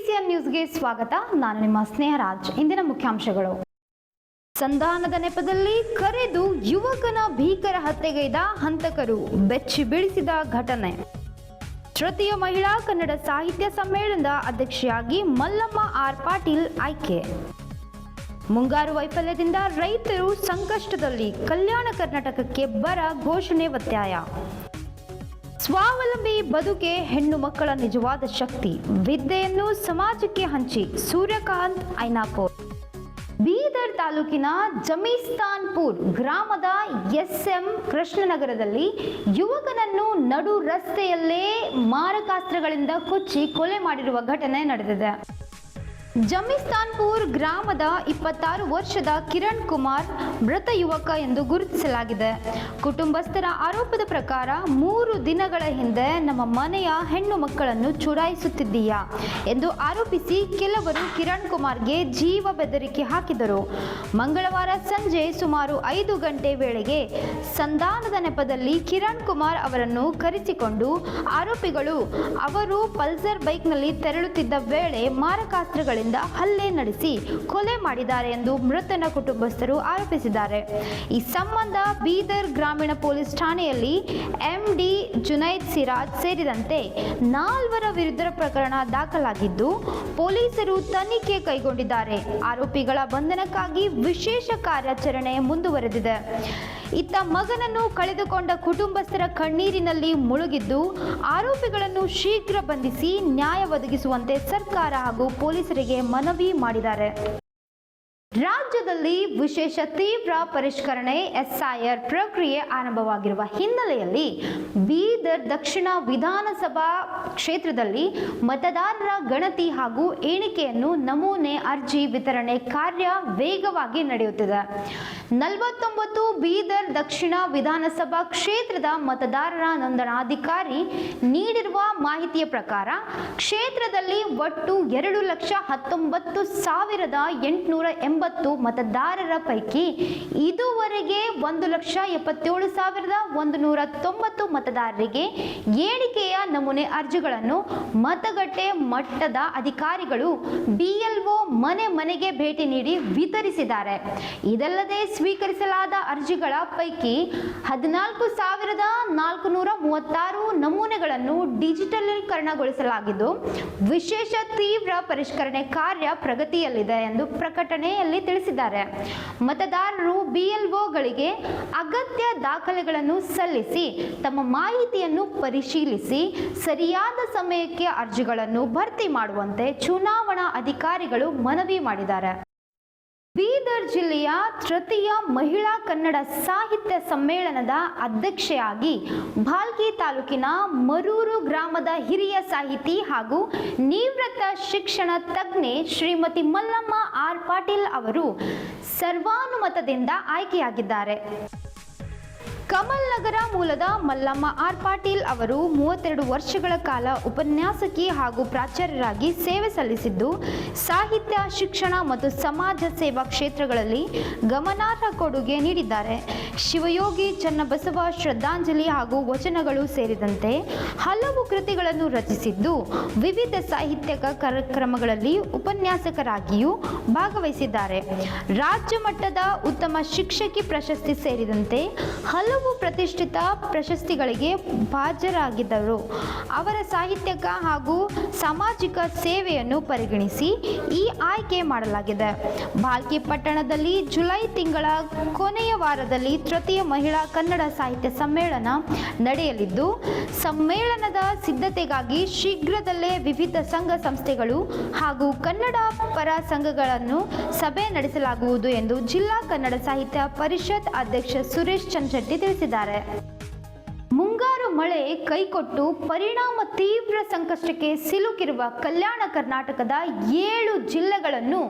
PCN ನ್ಯೂಸ್ಗೆ ಸ್ವಾಗತ. ನಾನು ನಿಮ್ಮ ಸ್ನೇಹರಾಜ್. ಇಂದಿನ ಮುಖ್ಯಾಂಶಗಳು: ಸಂಧಾನದ ನೆಪದಲ್ಲಿ ಕರೆದು ಯುವಕನ ಭೀಕರ ಹತ್ಯೆಗೈದ ಹಂತಕರು, ಬೆಚ್ಚಿ ಬೀಳಿಸಿದ ಘಟನೆ. ತೃತೀಯ ಮಹಿಳಾ ಕನ್ನಡ ಸಾಹಿತ್ಯ ಸಮ್ಮೇಳನದ ಅಧ್ಯಕ್ಷೆಯಾಗಿ ಮಲ್ಲಮ್ಮ ಆರ್ ಪಾಟೀಲ್ ಆಯ್ಕೆ. ಮುಂಗಾರು ವೈಫಲ್ಯದಿಂದ ರೈತರು ಸಂಕಷ್ಟದಲ್ಲಿ, ಕಲ್ಯಾಣ ಕರ್ನಾಟಕಕ್ಕೆ ಬರ ಘೋಷಣೆ ಒತ್ತಾಯ. ಸ್ವಾವಲಂಬಿ ಬದುಕೆ ಹೆಣ್ಣು ಮಕ್ಕಳ ನಿಜವಾದ ಶಕ್ತಿ, ವಿದ್ಯೆಯನ್ನು ಸಮಾಜಕ್ಕೆ ಹಂಚಿ, ಸೂರ್ಯಕಾಂತ್ ಐನಾಪುರ್. ಬೀದರ್ ತಾಲೂಕಿನ ಜಮೀಸ್ತಾನ್ಪುರ್ ಗ್ರಾಮದ SM ಕೃಷ್ಣನಗರದಲ್ಲಿ ಯುವಕನನ್ನು ನಡು ರಸ್ತೆಯಲ್ಲೇ ಮಾರಕಾಸ್ತ್ರಗಳಿಂದ ಕೊಚ್ಚಿ ಕೊಲೆ ಮಾಡಿರುವ ಘಟನೆ ನಡೆದಿದೆ. ಜಮೀಸ್ತಾನ್ಪುರ್ ಗ್ರಾಮದ 26 ವರ್ಷದ ಕಿರಣ್ ಕುಮಾರ್ ಮೃತ ಯುವಕ ಎಂದು ಗುರುತಿಸಲಾಗಿದೆ. ಕುಟುಂಬಸ್ಥರ ಆರೋಪದ ಪ್ರಕಾರ 3 ದಿನಗಳ ಹಿಂದೆ ನಮ್ಮ ಮನೆಯ ಹೆಣ್ಣು ಮಕ್ಕಳನ್ನು ಚುಡಾಯಿಸುತ್ತಿದ್ದೀಯಾ ಎಂದು ಆರೋಪಿಸಿ ಕೆಲವರು ಕಿರಣ್ ಕುಮಾರ್ಗೆ ಜೀವ ಬೆದರಿಕೆ ಹಾಕಿದರು. ಮಂಗಳವಾರ ಸಂಜೆ ಸುಮಾರು 5 ಗಂಟೆ ವೇಳೆಗೆ ಸಂಧಾನದ ನೆಪದಲ್ಲಿ ಕಿರಣ್ ಕುಮಾರ್ ಅವರನ್ನು ಕರೆಸಿಕೊಂಡು ಆರೋಪಿಗಳು ಅವರು ಪಲ್ಸರ್ ಬೈಕ್ನಲ್ಲಿ ತೆರಳುತ್ತಿದ್ದ ವೇಳೆ ಮಾರಕಾಸ್ತ್ರಗಳಿಂದ ಹಲ್ಲೆ ನಡೆಸಿ ಕೊಲೆ ಮಾಡಿದ್ದಾರೆ ಎಂದು ಮೃತನ ಕುಟುಂಬಸ್ಥರು ಆರೋಪಿಸಿದ್ದಾರೆ. ಈ ಸಂಬಂಧ ಬೀದರ್ ಗ್ರಾಮೀಣ ಪೊಲೀಸ್ ಠಾಣೆಯಲ್ಲಿ MD ಜುನೈದ್ ಸಿರಾಜ್ ಸೇರಿದಂತೆ 4 ವಿರುದ್ಧ ಪ್ರಕರಣ ದಾಖಲಾಗಿದ್ದು ಪೊಲೀಸರು ತನಿಖೆ ಕೈಗೊಂಡಿದ್ದಾರೆ. ಆರೋಪಿಗಳ ಬಂಧನಕ್ಕಾಗಿ ವಿಶೇಷ ಕಾರ್ಯಾಚರಣೆ ಮುಂದುವರೆದಿದೆ. ಇತ್ತ ಮಗನನ್ನು ಕಳೆದುಕೊಂಡ ಕುಟುಂಬಸ್ಥರ ಕಣ್ಣೀರಿನಲ್ಲಿ ಮುಳುಗಿದ್ದು ಆರೋಪಿಗಳನ್ನು ಶೀಘ್ರ ಬಂಧಿಸಿ ನ್ಯಾಯ ಒದಗಿಸುವಂತೆ ಸರ್ಕಾರ ಹಾಗೂ ಪೊಲೀಸರಿಗೆ ಮನವಿ ಮಾಡಿದ್ದಾರೆ. ರಾಜ್ಯದಲ್ಲಿ ವಿಶೇಷ ತೀವ್ರ ಪರಿಷ್ಕರಣೆ SIR ಪ್ರಕ್ರಿಯೆ ಆರಂಭವಾಗಿರುವ ಹಿನ್ನೆಲೆಯಲ್ಲಿ ಬೀದರ್ ದಕ್ಷಿಣ ವಿಧಾನಸಭಾ ಕ್ಷೇತ್ರದಲ್ಲಿ ಮತದಾರರ ಗಣತಿ ಹಾಗೂ ಎಣಿಕೆಯನ್ನು ನಮೂನೆ ಅರ್ಜಿ ವಿತರಣೆ ಕಾರ್ಯ ವೇಗವಾಗಿ ನಡೆಯುತ್ತಿದೆ. 49 ಬೀದರ್ ದಕ್ಷಿಣ ವಿಧಾನಸಭಾ ಕ್ಷೇತ್ರದ ಮತದಾರರ ನೋಂದಣಾಧಿಕಾರಿ ನೀಡಿರುವ ಮಾಹಿತಿಯ ಪ್ರಕಾರ ಕ್ಷೇತ್ರದಲ್ಲಿ ಒಟ್ಟು 2,19,880 ಮತದಾರರ ಪೈಕಿ ಇದುವರೆಗೆ 1,77,190 ಮತದಾರರಿಗೆ ಎಣಿಕೆಯ ನಮೂನೆ ಅರ್ಜಿಗಳನ್ನು ಮತಗಟ್ಟೆ ಮಟ್ಟದ ಅಧಿಕಾರಿಗಳು BLO ಮನೆ ಮನೆಗೆ ಭೇಟಿ ನೀಡಿ ವಿತರಿಸಿದ್ದಾರೆ. ಇದಲ್ಲದೆ ಸ್ವೀಕರಿಸಲಾದ ಅರ್ಜಿಗಳ ಪೈಕಿ 14,436 ನಮೂನೆಗಳನ್ನು ಡಿಜಿಟಲೀಕರಣಗೊಳಿಸಲಾಗಿದ್ದು ವಿಶೇಷ ತೀವ್ರ ಪರಿಷ್ಕರಣೆ ಕಾರ್ಯ ಪ್ರಗತಿಯಲ್ಲಿದೆ ಎಂದು ಪ್ರಕಟಣೆಯಲ್ಲಿ ತಿಳಿಸಿದ್ದಾರೆ. ಮತದಾರರು BLOಗಳಿಗೆ ಅಗತ್ಯ ದಾಖಲೆಗಳನ್ನು ಸಲ್ಲಿಸಿ ತಮ್ಮ ಮಾಹಿತಿಯನ್ನು ಪರಿಶೀಲಿಸಿ ಸರಿಯಾದ ಸಮಯಕ್ಕೆ ಅರ್ಜಿಗಳನ್ನು ಭರ್ತಿ ಮಾಡುವಂತೆ ಚುನಾವಣಾ ಅಧಿಕಾರಿಗಳು ಮನವಿ ಮಾಡಿದ್ದಾರೆ. ಬೀದರ್ ಜಿಲ್ಲೆಯ ತೃತೀಯ ಮಹಿಳಾ ಕನ್ನಡ ಸಾಹಿತ್ಯ ಸಮ್ಮೇಳನದ ಅಧ್ಯಕ್ಷೆಯಾಗಿ ಭಾಲ್ಕಿ ತಾಲೂಕಿನ ಮರೂರು ಗ್ರಾಮದ ಹಿರಿಯ ಸಾಹಿತಿ ಹಾಗೂ ನಿವೃತ್ತ ಶಿಕ್ಷಣ ತಜ್ಞೆ ಶ್ರೀಮತಿ ಮಲ್ಲಮ್ಮ ಆರ್ ಪಾಟೀಲ್ ಅವರು ಸರ್ವಾನುಮತದಿಂದ ಆಯ್ಕೆಯಾಗಿದ್ದಾರೆ. ಕಮಲ್ ನಗರ ಮೂಲದ ಮಲ್ಲಮ್ಮ ಆರ್ ಪಾಟೀಲ್ ಅವರು 32 ವರ್ಷಗಳ ಕಾಲ ಉಪನ್ಯಾಸಕಿ ಹಾಗೂ ಪ್ರಾಚಾರ್ಯರಾಗಿ ಸೇವೆ ಸಲ್ಲಿಸಿದ್ದು ಸಾಹಿತ್ಯ, ಶಿಕ್ಷಣ ಮತ್ತು ಸಮಾಜ ಸೇವಾ ಕ್ಷೇತ್ರಗಳಲ್ಲಿ ಗಮನಾರ್ಹ ಕೊಡುಗೆ ನೀಡಿದ್ದಾರೆ. ಶಿವಯೋಗಿ, ಚನ್ನಬಸವ, ಶ್ರದ್ಧಾಂಜಲಿ ಹಾಗೂ ವಚನಗಳು ಸೇರಿದಂತೆ ಹಲವು ಕೃತಿಗಳನ್ನು ರಚಿಸಿದ್ದು ವಿವಿಧ ಸಾಹಿತ್ಯಿಕ ಕಾರ್ಯಕ್ರಮಗಳಲ್ಲಿ ಉಪನ್ಯಾಸಕರಾಗಿಯೂ ಭಾಗವಹಿಸಿದ್ದಾರೆ. ರಾಜ್ಯ ಮಟ್ಟದ ಉತ್ತಮ ಶಿಕ್ಷಕಿ ಪ್ರಶಸ್ತಿ ಸೇರಿದಂತೆ ಹಲವು ಪ್ರತಿಷ್ಠಿತ ಪ್ರಶಸ್ತಿಗಳಿಗೆ ಭಾಜರಾಗಿದ್ದರು. ಅವರ ಸಾಹಿತ್ಯಿಕ ಹಾಗೂ ಸಾಮಾಜಿಕ ಸೇವೆಯನ್ನು ಪರಿಗಣಿಸಿ ಈ ಆಯ್ಕೆ ಮಾಡಲಾಗಿದೆ. ಭಾಲ್ಕಿ ಪಟ್ಟಣದಲ್ಲಿ ಜುಲೈ ತಿಂಗಳ ಕೊನೆಯ ವಾರದಲ್ಲಿ ತೃತೀಯ ಮಹಿಳಾ ಕನ್ನಡ ಸಾಹಿತ್ಯ ಸಮ್ಮೇಳನ ನಡೆಯಲಿದ್ದು ಸಮ್ಮೇಳನದ ಸಿದ್ಧತೆಗಾಗಿ ಶೀಘ್ರದಲ್ಲೇ ವಿವಿಧ ಸಂಘ ಸಂಸ್ಥೆಗಳು ಹಾಗೂ ಕನ್ನಡ ಪರ ಸಂಘಗಳನ್ನು ಸಭೆ ನಡೆಸಲಾಗುವುದು ಎಂದು ಜಿಲ್ಲಾ ಕನ್ನಡ ಸಾಹಿತ್ಯ ಪರಿಷತ್ ಅಧ್ಯಕ್ಷ ಸುರೇಶ್ ಚಂದ್ರಶೆಟ್ಟಿ ತಿಳಿಸಿದ್ದಾರೆ. ಮುಂಗಾರು ಮಳೆ ಕೈಕೊಟ್ಟು ಪರಿಣಾಮ ತೀವ್ರ ಸಂಕಷ್ಟಕ್ಕೆ ಸಿಲುಕಿರುವ ಕಲ್ಯಾಣ ಕರ್ನಾಟಕದ 7 ಜಿಲ್ಲೆಗಳನ್ನು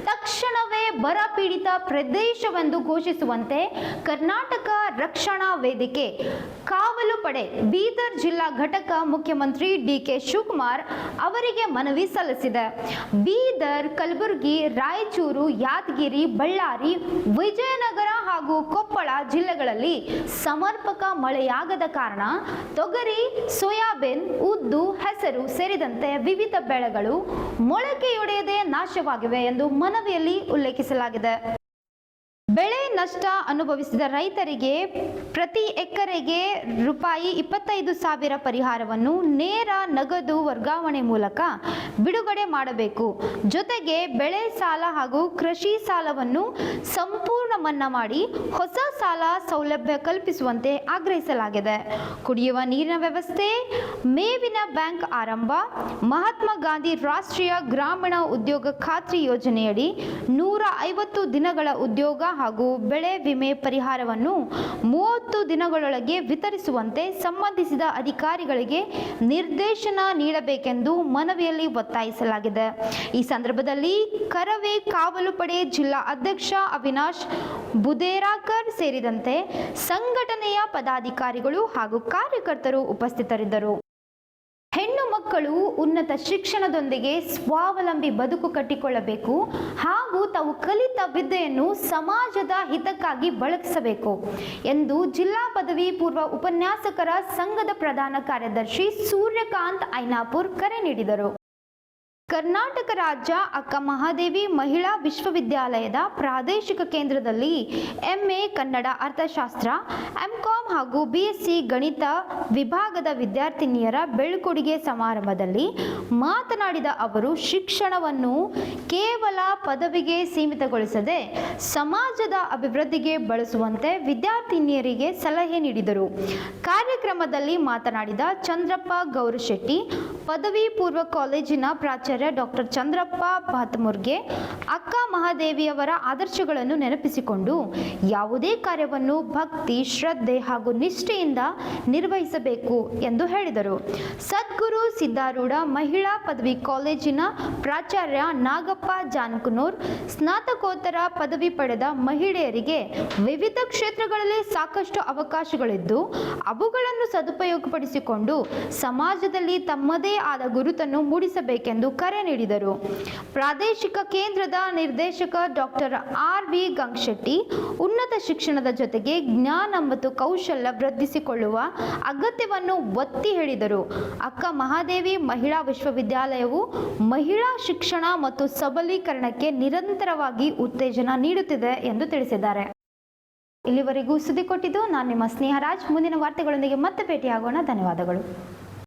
ತಕ್ಷಣವೇ ಈಗಾಗಲೇ ಬರ ಪೀಡಿತ ಪ್ರದೇಶವೆಂದು ಘೋಷಿಸುವಂತೆ ಕರ್ನಾಟಕ ರಕ್ಷಣಾ ವೇದಿಕೆ ಕಾವಲು ಪಡೆ ಬೀದರ್ ಜಿಲ್ಲಾ ಘಟಕ ಮುಖ್ಯಮಂತ್ರಿ ಡಿಕೆ ಶಿವಕುಮಾರ್ ಅವರಿಗೆ ಮನವಿ ಸಲ್ಲಿಸಿದೆ. ಬೀದರ್, ಕಲಬುರಗಿ, ರಾಯಚೂರು, ಯಾದಗಿರಿ, ಬಳ್ಳಾರಿ, ವಿಜಯನಗರ ಹಾಗೂ ಕೊಪ್ಪಳ ಜಿಲ್ಲೆಗಳಲ್ಲಿ ಸಮರ್ಪಕ ಮಳೆಯಾಗದ ಕಾರಣ ತೊಗರಿ, ಸೋಯಾಬೀನ್, ಉದ್ದು, ಹೆಸರು ಸೇರಿದಂತೆ ವಿವಿಧ ಬೆಳೆಗಳು ಮೊಳಕೆಯೊಡೆಯದೆ ನಾಶವಾಗಿವೆ ಎಂದು ಮನವಿಯಲ್ಲಿ ಉಲ್ಲೇಖಿಸಲಾಗಿದೆ. ಬೆಳೆ ನಷ್ಟ ಅನುಭವಿಸಿದ ರೈತರಿಗೆ ಪ್ರತಿ ಎಕರೆಗೆ ರೂಪಾಯಿ 25,000 ಪರಿಹಾರವನ್ನು ನೇರ ನಗದು ವರ್ಗಾವಣೆ ಮೂಲಕ ಬಿಡುಗಡೆ ಮಾಡಬೇಕು. ಜೊತೆಗೆ ಬೆಳೆ ಸಾಲ ಹಾಗೂ ಕೃಷಿ ಸಾಲವನ್ನು ಸಂಪೂರ್ಣ ಮನ್ನಾ ಮಾಡಿ ಹೊಸ ಸಾಲ ಸೌಲಭ್ಯ ಕಲ್ಪಿಸುವಂತೆ ಆಗ್ರಹಿಸಲಾಗಿದೆ. ಕುಡಿಯುವ ನೀರಿನ ವ್ಯವಸ್ಥೆ, ಮೇವಿನ ಬ್ಯಾಂಕ್ ಆರಂಭ, ಮಹಾತ್ಮ ಗಾಂಧಿ ರಾಷ್ಟ್ರೀಯ ಗ್ರಾಮೀಣ ಉದ್ಯೋಗ ಖಾತ್ರಿ ಯೋಜನೆಯಡಿ 150 ದಿನಗಳ ಉದ್ಯೋಗ ಹಾಗೂ ಬೆಳೆ ವಿಮೆ ಪರಿಹಾರವನ್ನು 30 ದಿನಗಳೊಳಗೆ ವಿತರಿಸುವಂತೆ ಸಂಬಂಧಿಸಿದ ಅಧಿಕಾರಿಗಳಿಗೆ ನಿರ್ದೇಶನ ನೀಡಬೇಕೆಂದು ಮನವಿಯಲ್ಲಿ ಒತ್ತಾಯಿಸಲಾಗಿದೆ. ಈ ಸಂದರ್ಭದಲ್ಲಿ ಕರವೇ ಕಾವಲು ಪಡೆ ಜಿಲ್ಲಾ ಅಧ್ಯಕ್ಷ ಅವಿನಾಶ್ ಬುದೇರಾಕರ್ ಸೇರಿದಂತೆ ಸಂಘಟನೆಯ ಪದಾಧಿಕಾರಿಗಳು ಹಾಗೂ ಕಾರ್ಯಕರ್ತರು ಉಪಸ್ಥಿತರಿದ್ದರು. ಹೆಣ್ಣು ಮಕ್ಕಳು ಉನ್ನತ ಶಿಕ್ಷಣದೊಂದಿಗೆ ಸ್ವಾವಲಂಬಿ ಬದುಕು ಕಟ್ಟಿಕೊಳ್ಳಬೇಕು ಹಾಗೂ ತಾವು ಕಲಿತ ವಿದ್ಯೆಯನ್ನು ಸಮಾಜದ ಹಿತಕ್ಕಾಗಿ ಬಳಸಬೇಕು ಎಂದು ಜಿಲ್ಲಾ ಪದವಿ ಪೂರ್ವ ಉಪನ್ಯಾಸಕರ ಸಂಘದ ಪ್ರಧಾನ ಕಾರ್ಯದರ್ಶಿ ಸೂರ್ಯಕಾಂತ್ ಐನಾಪುರ್ ಕರೆ ನೀಡಿದರು. ಕರ್ನಾಟಕ ರಾಜ್ಯ ಅಕ್ಕ ಮಹಾದೇವಿ ಮಹಿಳಾ ವಿಶ್ವವಿದ್ಯಾಲಯದ ಪ್ರಾದೇಶಿಕ ಕೇಂದ್ರದಲ್ಲಿ MA ಕನ್ನಡ ಅರ್ಥಶಾಸ್ತ್ರ, MCom ಹಾಗೂ BSc ಗಣಿತ ವಿಭಾಗದ ವಿದ್ಯಾರ್ಥಿನಿಯರ ಬೀಳ್ಕೊಡುಗೆ ಸಮಾರಂಭದಲ್ಲಿ ಮಾತನಾಡಿದ ಅವರು, ಶಿಕ್ಷಣವನ್ನು ಕೇವಲ ಪದವಿಗೆ ಸೀಮಿತಗೊಳಿಸದೆ ಸಮಾಜದ ಅಭಿವೃದ್ಧಿಗೆ ಬಳಸುವಂತೆ ವಿದ್ಯಾರ್ಥಿನಿಯರಿಗೆ ಸಲಹೆ ನೀಡಿದರು. ಕಾರ್ಯಕ್ರಮದಲ್ಲಿ ಮಾತನಾಡಿದ ಚಂದ್ರಪ್ಪ ಗೌರಶೆಟ್ಟಿ, ಪದವಿ ಪೂರ್ವ ಕಾಲೇಜಿನ ಪ್ರಾಚಾರ್ಯ ಡಾಕ್ಟರ್ ಚಂದ್ರಪ್ಪ ಬಾತಮುರ್ಗೆ, ಅಕ್ಕ ಮಹಾದೇವಿಯವರ ಆದರ್ಶಗಳನ್ನು ನೆನಪಿಸಿಕೊಂಡು ಯಾವುದೇ ಕಾರ್ಯವನ್ನು ಭಕ್ತಿ, ಶ್ರದ್ಧೆ ಹಾಗೂ ನಿಷ್ಠೆಯಿಂದ ನಿರ್ವಹಿಸಬೇಕು ಎಂದು ಹೇಳಿದರು. ಸದ್ಗುರು ಸಿದ್ಧಾರೂಢ ಮಹಿಳಾ ಪದವಿ ಕಾಲೇಜಿನ ಪ್ರಾಚಾರ್ಯ ನಾಗಪ್ಪ ಜಾನಕನೂರ್, ಸ್ನಾತಕೋತ್ತರ ಪದವಿ ಪಡೆದ ಮಹಿಳೆಯರಿಗೆ ವಿವಿಧ ಕ್ಷೇತ್ರಗಳಲ್ಲಿ ಸಾಕಷ್ಟು ಅವಕಾಶಗಳಿದ್ದು ಅವುಗಳನ್ನು ಸದುಪಯೋಗಪಡಿಸಿಕೊಂಡು ಸಮಾಜದಲ್ಲಿ ತಮ್ಮದೇ ಆದ ಗುರುತನ್ನು ಮೂಡಿಸಬೇಕೆಂದು ಕರೆ ನೀಡಿದರು. ಪ್ರಾದೇಶಿಕ ಕೇಂದ್ರದ ನಿರ್ದೇಶಕ ಡಾಕ್ಟರ್ RV ಗಂಗಶೆಟ್ಟಿ, ಉನ್ನತ ಶಿಕ್ಷಣದ ಜೊತೆಗೆ ಜ್ಞಾನ ಮತ್ತು ಕೌಶಲ್ಯ ವೃದ್ಧಿಸಿಕೊಳ್ಳುವ ಅಗತ್ಯವನ್ನು ಒತ್ತಿ ಹೇಳಿದರು. ಅಕ್ಕ ಮಹಾದೇವಿ ಮಹಿಳಾ ವಿಶ್ವವಿದ್ಯಾಲಯವು ಮಹಿಳಾ ಶಿಕ್ಷಣ ಮತ್ತು ಸಬಲೀಕರಣಕ್ಕೆ ನಿರಂತರವಾಗಿ ಉತ್ತೇಜನ ನೀಡುತ್ತಿದೆ ಎಂದು ತಿಳಿಸಿದ್ದಾರೆ. ಇಲ್ಲಿವರೆಗೂ ಸುದ್ದಿ ಕೊಟ್ಟಿದ್ದು ನಾನು ನಿಮ್ಮ ಸ್ನೇಹರಾಜ್. ಮುಂದಿನ ವಾರ್ತೆಗಳೊಂದಿಗೆ ಮತ್ತೆ ಭೇಟಿಯಾಗೋಣ. ಧನ್ಯವಾದಗಳು.